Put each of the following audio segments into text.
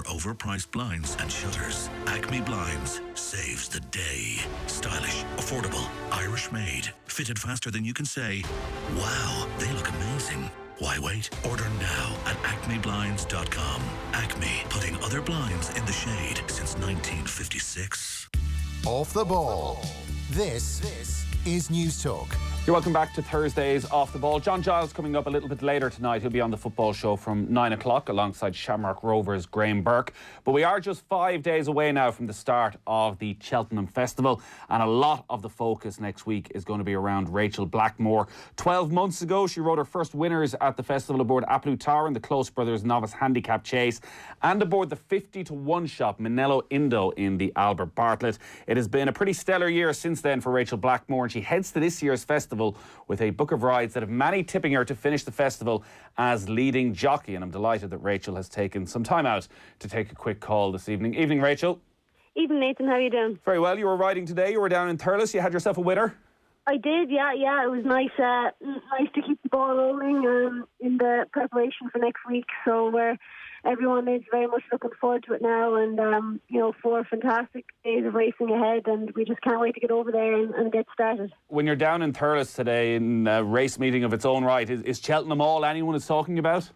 for overpriced blinds and shutters. Acme Blinds saves the day. Stylish, affordable, Irish made, fitted faster than you can say, wow, they look amazing. Why wait? Order now at acmeblinds.com. Acme, putting other blinds in the shade since 1956. Off the ball. This is News Talk. You're welcome back to Thursday's Off the Ball. John Giles coming up a little bit later tonight. He'll be on the football show from 9 o'clock alongside Shamrock Rovers' Graham Burke. But we are just 5 days away now from the start of the Cheltenham Festival, and a lot of the focus next week is going to be around Rachael Blackmore. 12 months ago, she rode her first winners at the festival aboard Aplu Tower in the Close Brothers Novice Handicap Chase and aboard the 50-1 shop Minello Indo in the Albert Bartlett. It has been a pretty stellar year since then for Rachael Blackmore, and she heads to this year's festival with a book of rides that have many tipping her to finish the festival as leading jockey. And I'm delighted that Rachael has taken some time out to take a quick call this evening. Evening, Rachael. Evening, Nathan. How are you doing? Very well. You were riding today. You were down in Thurles. You had yourself a winner. I did, yeah. It was nice to keep the ball rolling in the preparation for next week. So everyone is very much looking forward to it now, and 4 fantastic days of racing ahead, and we just can't wait to get over there and get started. When you're down in Thurles today in a race meeting of its own right, is Cheltenham all anyone is talking about?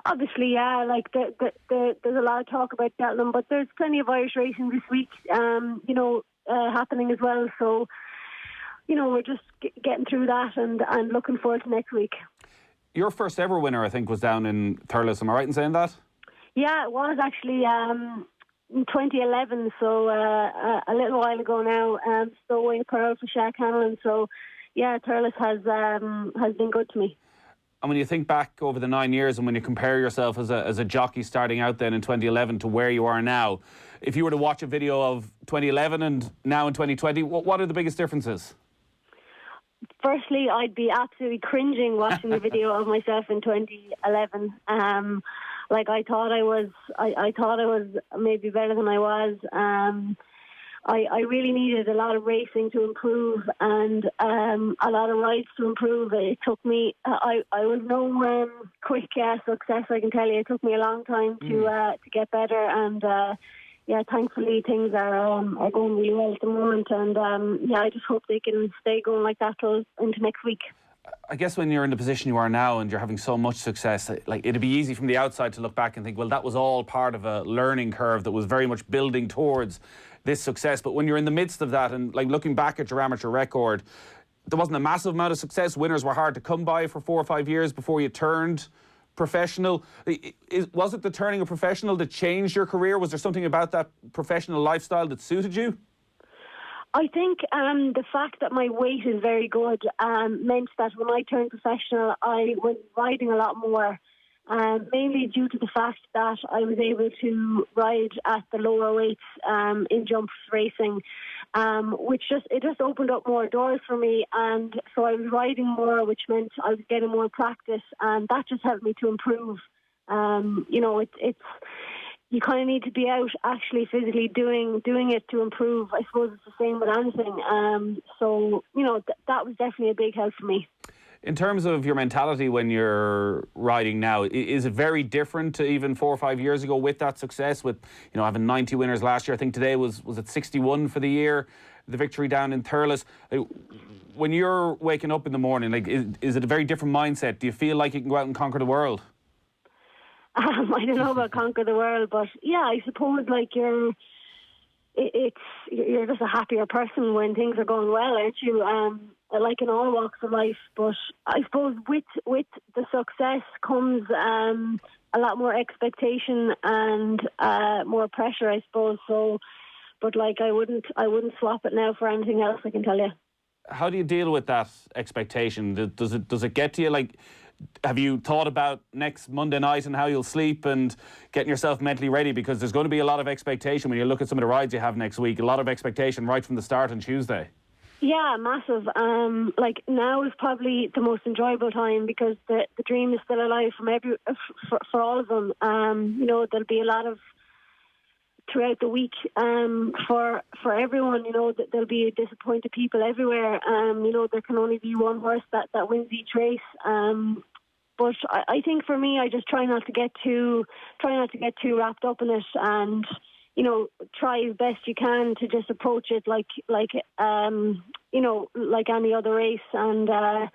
Obviously, yeah. Like there's a lot of talk about Cheltenham, but there's plenty of Irish racing this week, happening as well. So, we're just getting through that and looking forward to next week. Your first ever winner, I think, was down in Thurles. Am I right in saying that? Yeah, it was actually in 2011, so a little while ago now. Stowaway Pearl for Shaq Hanlon. So, yeah, Thurles has been good to me. And when you think back over the 9 years and when you compare yourself as a jockey starting out then in 2011 to where you are now, if you were to watch a video of 2011 and now in 2020, what are the biggest differences? Firstly, I'd be absolutely cringing watching the video of myself in 2011. I thought I was maybe better than I was. I really needed a lot of racing to improve and a lot of rides to improve. It took me. I was no quick success. I can tell you, it took me a long time to get better and. Thankfully things are going really well at the moment, and I just hope they can stay going like that till into next week. I guess when you're in the position you are now and you're having so much success, it'd be easy from the outside to look back and think, well, that was all part of a learning curve that was very much building towards this success. But when you're in the midst of that and looking back at your amateur record, there wasn't a massive amount of success. Winners were hard to come by for 4 or 5 years before you turned professional. Was it the turning a professional that changed your career? Was there something about that professional lifestyle that suited you? I think the fact that my weight is very good meant that when I turned professional, I was riding a lot more, mainly due to the fact that I was able to ride at the lower weights in jumps racing, which just opened up more doors for me, and so I was riding more, which meant I was getting more practice, and that just helped me to improve. It's you kind of need to be out actually physically doing it to improve. I suppose it's the same with anything. That was definitely a big help for me. In terms of your mentality when you're riding now, is it very different to even 4 or 5 years ago with that success, with having 90 winners last year? I think today was it 61 for the year, the victory down in Thurles. When you're waking up in the morning, is it a very different mindset? Do you feel like you can go out and conquer the world? I don't know about conquer the world, but yeah, I suppose you're just a happier person when things are going well, aren't you? Like in all walks of life, but I suppose with the success comes a lot more expectation and more pressure, I suppose. So, but I wouldn't swap it now for anything else, I can tell you. How do you deal with that expectation? Does it get to you? Have you thought about next Monday night and how you'll sleep and getting yourself mentally ready? Because there's going to be a lot of expectation when you look at some of the rides you have next week. A lot of expectation right from the start on Tuesday. Yeah, massive. Now is probably the most enjoyable time because the dream is still alive for all of them. There'll be a lot of throughout the week for everyone. There'll be disappointed people everywhere. There can only be one horse that wins each race. But I think for me, I just try not to get too wrapped up in it, and try as best you can to just approach it like any other race. And I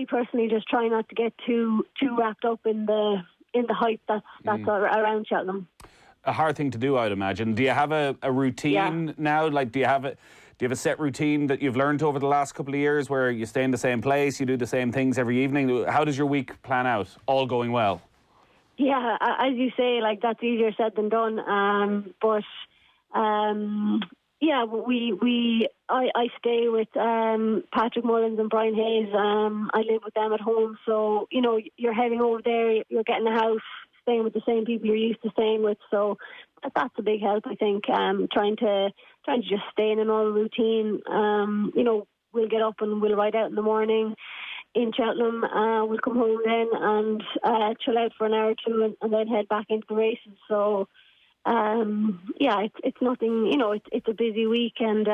personally just try not to get too wrapped up in the hype that's around Cheltenham. A hard thing to do, I'd imagine. Do you have a routine now? Like, do you have a set routine that you've learned over the last couple of years where you stay in the same place, you do the same things every evening? How does your week plan out? All going well? Yeah, as you say, like, that's easier said than done. I stay with Patrick Mullins and Brian Hayes. I live with them at home, so you're heading over there, you're getting a house, staying with the same people you're used to staying with. So that's a big help, I think. Trying to just stay in a normal routine. We'll get up and we'll ride out in the morning in Cheltenham. We'll come home then and chill out for an hour or two, and then head back into the races. So it's nothing. It's a busy week, and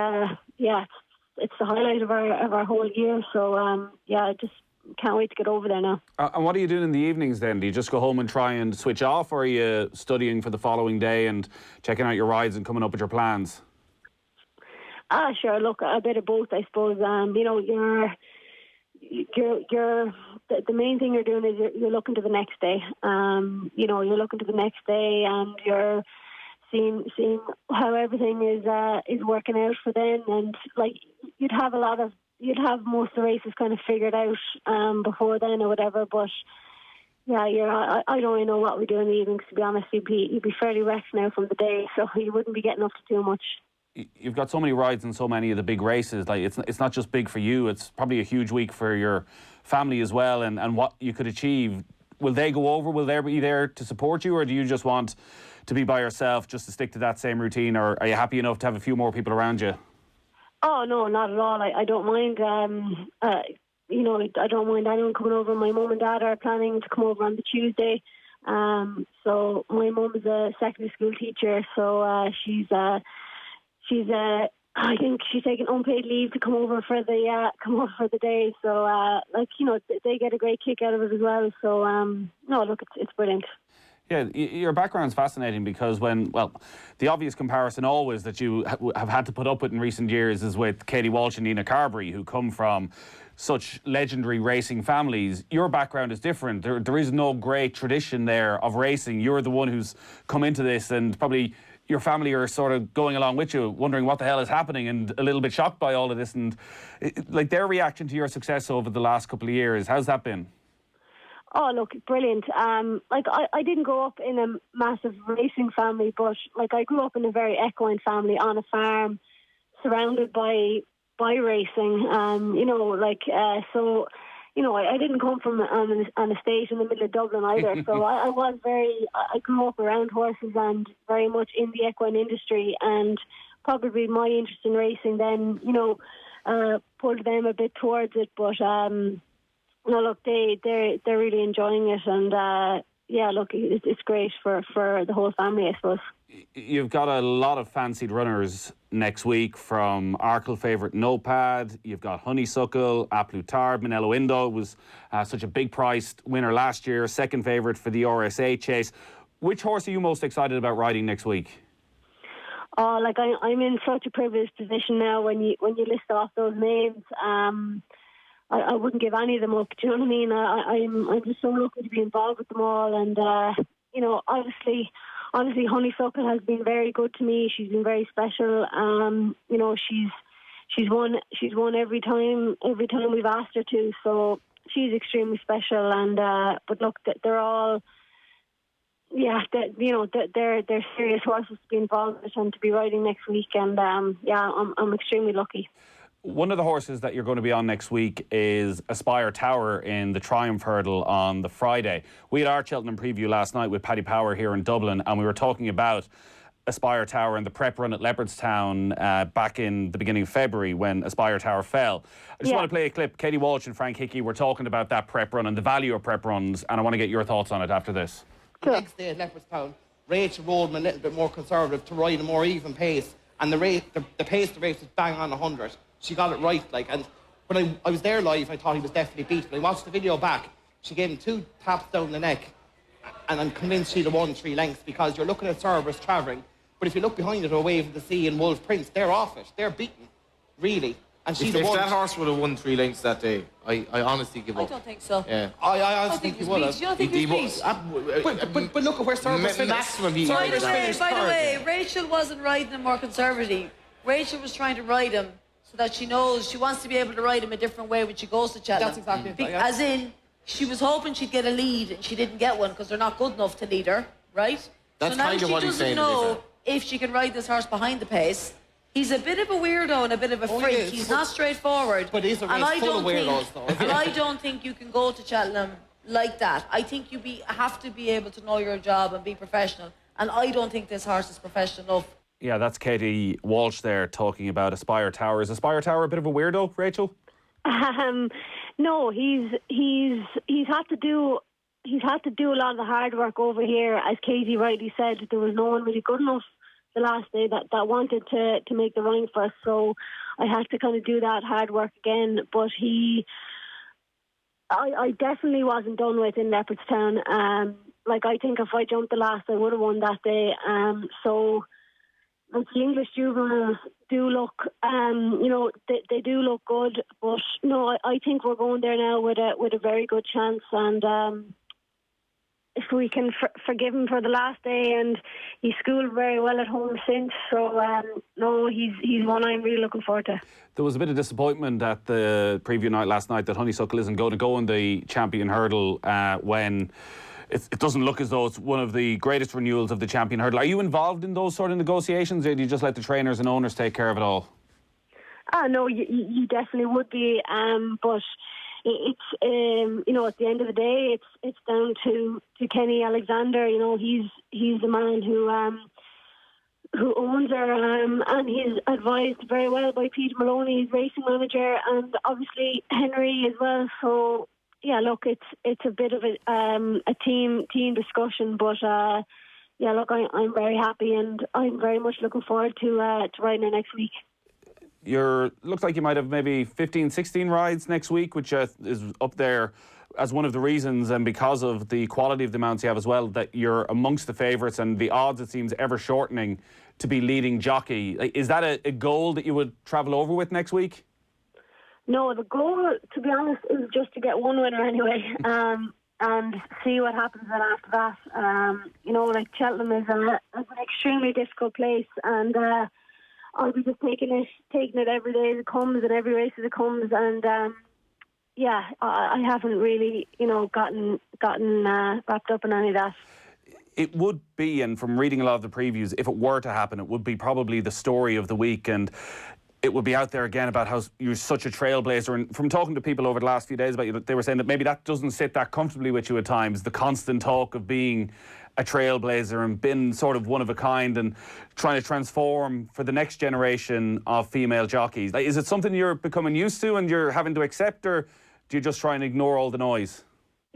it's the highlight of our whole year. So I just can't wait to get over there now. And what are you doing in the evenings then? Do you just go home and try and switch off, or are you studying for the following day and checking out your rides and coming up with your plans? Sure. Look, a bit of both, I suppose. The main thing you're doing is you're looking to the next day. You're looking to the next day, and you're seeing how everything is working out for them. And like, you'd have most of the races kind of figured out before then or whatever. But I don't really know what we do in the evenings, to be honest. You'd be fairly wrecked now from the day, so you wouldn't be getting up to too much. You've got so many rides in so many of the big races. Like, it's not just big for you, it's probably a huge week for your family as well, and what you could achieve. Will they go over? Will they be there to support you, or do you just want to be by yourself, just to stick to that same routine, or are you happy enough to have a few more people around you? Oh, no, not at all. I don't mind. I don't mind anyone coming over. My mum and dad are planning to come over on the Tuesday. So my mum is a secondary school teacher, so she's I think she's taking unpaid leave to come over for the day. So they get a great kick out of it as well. So it's brilliant. Yeah, your background's fascinating because the obvious comparison always that you have had to put up with in recent years is with Katie Walsh and Nina Carberry, who come from such legendary racing families. Your background is different. There is no great tradition there of racing. You're the one who's come into this, and probably your family are sort of going along with you, wondering what the hell is happening and a little bit shocked by all of this. And like, their reaction to your success over the last couple of years, how's that been? Oh, look, brilliant. I didn't grow up in a massive racing family, but like, I grew up in a very equine family on a farm, surrounded by racing. I didn't come from an estate in the middle of Dublin either. So I grew up around horses and very much in the equine industry, and probably my interest in racing then, pulled them a bit towards it. But they're really enjoying it, and it's great for the whole family, I suppose. You've got a lot of fancied runners next week, from Arkle favourite Nopad. You've got Honeysuckle, A Plus Tard. Manello Indo was such a big priced winner last year, second favourite for the RSA chase. Which horse are you most excited about riding next week? Oh, like, I'm in such a privileged position now when you list off those names. I wouldn't give any of them up. Do you know what I mean? I'm just so lucky to be involved with them all, and honestly, Honeysuckle has been very good to me. She's been very special. She's won every time we've asked her to. So she's extremely special. And but look, they're all, they're serious horses to be involved with and to be riding next week. And I'm extremely lucky. One of the horses that you're going to be on next week is Aspire Tower in the Triumph Hurdle on the Friday. We had our Cheltenham Preview last night with Paddy Power here in Dublin, and we were talking about Aspire Tower and the prep run at Leopardstown back in the beginning of February when Aspire Tower fell. I just want to play a clip. Katie Walsh and Frank Hickey were talking about that prep run and the value of prep runs, and I want to get your thoughts on it after this. The next day at Leopardstown, Rachael rolled a little bit more conservative to ride a more even pace, and the pace of the race was bang on 100. She got it right, and when I was there live, I thought he was definitely beat. But I watched the video back. She gave him 2 taps down the neck, and I'm convinced she'd have won 3 lengths, because you're looking at Cerberus travelling. But if you look behind it, or Wave of the Sea and Wolf Prince, they're off it. They're beaten, really. And she'd have If won. that horse would have won 3 lengths that day, I honestly give up. I don't think so. Yeah. I honestly think he would have. You don't think he was beat? But look at where Cerberus finished. Maximum he By would the have. way, Rachel wasn't riding him more conservatively. Rachel was trying to ride him so that she knows she wants to be able to ride him a different way when she goes to Cheltenham. That's exactly it. Yeah. As in, she was hoping she'd get a lead and she didn't get one because they're not good enough to lead her, right? That's so now kind of she what he's doesn't saying, know isn't it? if she can ride this horse behind the pace. He's a bit of a weirdo and a bit of a Oh, he freak. is. He's not straightforward. But he's a And race I full of don't weirdos, think- though. And I don't think you can go to Cheltenham like that. I think you have to be able to know your job and be professional. And I don't think this horse is professional enough. Yeah, that's Katie Walsh there talking about Aspire Tower. Is Aspire Tower a bit of a weirdo, Rachel? No, he's had to do a lot of the hard work over here. As Katie rightly said, there was no one really good enough the last day that wanted to make the running for us. So I had to kind of do that hard work again. But I definitely wasn't done with in Leopardstown. I think if I jumped the last, I would have won that day. So the English juveniles do look, they do look good. But no, I think we're going there now with a very good chance. And if we can forgive him for the last day, and he schooled very well at home since. So no, he's one I'm really looking forward to. There was a bit of disappointment at the preview night last night that Honeysuckle isn't going to go in the champion hurdle when it doesn't look as though it's one of the greatest renewals of the champion hurdle. Are you involved in those sort of negotiations, or do you just let the trainers and owners take care of it all? No, you definitely would be, but it's at the end of the day, it's down to Kenny Alexander. He's the man who owns her, and he's advised very well by Peter Maloney, his racing manager, and obviously Henry as well. So yeah, look, it's a bit of a team discussion, but yeah, look, I'm very happy, and I'm very much looking forward to riding her next week. Looks like you might have maybe 15, 16 rides next week, which is up there as one of the reasons, and because of the quality of the mounts you have as well, that you're amongst the favourites, and the odds, it seems, ever shortening to be leading jockey. Is that a goal that you would travel over with next week? No, the goal, to be honest, is just to get one winner anyway, and see what happens then after that. Cheltenham is an extremely difficult place, and I'll be just taking it every day as it comes and every race as it comes, and I haven't really, gotten wrapped up in any of that. It would be, and from reading a lot of the previews, if it were to happen, it would be probably the story of the week, and it would be out there again about how you're such a trailblazer. And from talking to people over the last few days about you, they were saying that maybe that doesn't sit that comfortably with you at times, the constant talk of being a trailblazer and been sort of one of a kind and trying to transform for the next generation of female jockeys. Is it something you're becoming used to and you're having to accept, or do you just try and ignore all the noise?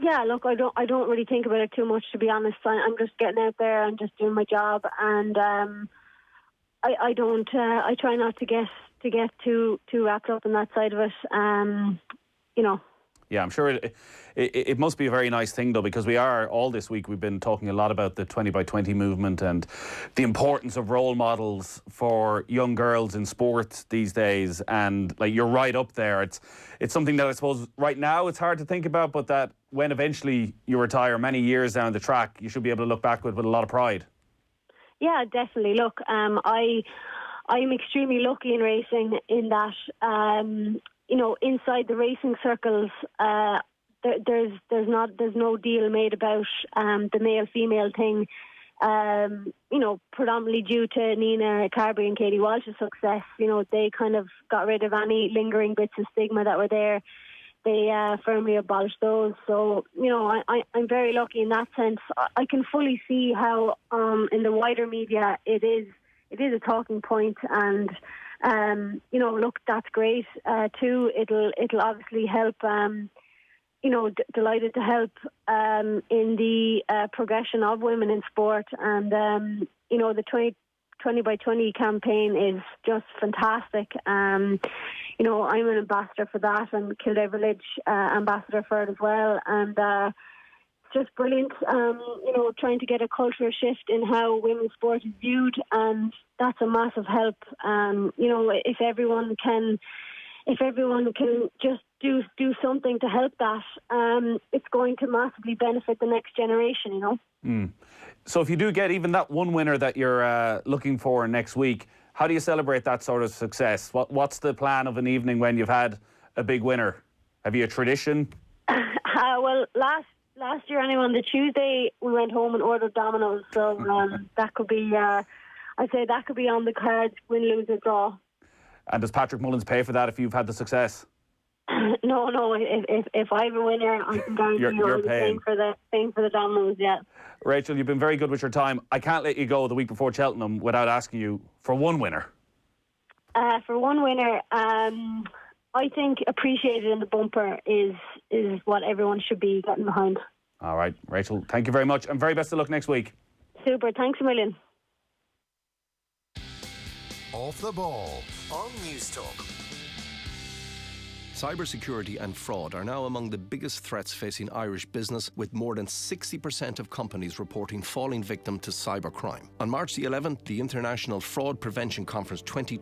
Yeah, look, I don't really think about it too much, to be honest. I'm just getting out there and just doing my job, and I try not to get too wrapped up in that side of it. Yeah, I'm sure it must be a very nice thing, though, because all this week we've been talking a lot about the 20x20 movement and the importance of role models for young girls in sports these days. And you're right up there. It's something that I suppose right now it's hard to think about, but that when eventually you retire many years down the track, you should be able to look back with a lot of pride. Yeah, definitely. Look, I'm extremely lucky in racing in that, inside the racing circles, there's no deal made about the male-female thing. Predominantly due to Nina Carberry and Katie Walsh's success. They kind of got rid of any lingering bits of stigma that were there. They firmly abolished those. So, I'm very lucky in that sense. I can fully see how in the wider media it is a talking point, and look, that's great too. It'll obviously help. Delighted to help in the progression of women in sport, and the 20 by 20 campaign is just fantastic. You know, I'm an ambassador for that, and Kildare Village ambassador for it as well. And just brilliant, you know, trying to get a cultural shift in how women's sport is viewed, and that's a massive help. You know, if everyone can just do something to help that, it's going to massively benefit the next generation, you know. So if you do get even that one winner that you're looking for next week, how do you celebrate that sort of success? What's the plan of an evening when you've had a big winner? Have you a tradition? Well, last year, anyway, on the Tuesday, we went home and ordered Domino's. So that could be, I'd say that could be on the cards, win, lose or draw. And does Patrick Mullins pay for that if you've had the success? No. If I have a winner, I can guarantee you're paying for the Domino's. Yeah. Rachel, you've been very good with your time. I can't let you go the week before Cheltenham without asking you for one winner. For one winner, I think appreciated in the bumper is what everyone should be getting behind. All right, Rachel, thank you very much, and very best of luck next week. Super, thanks a million. Off the Ball on News Talk. Cybersecurity and fraud are now among the biggest threats facing Irish business, with more than 60% of companies reporting falling victim to cybercrime. On March the 11th, the International Fraud Prevention Conference 2020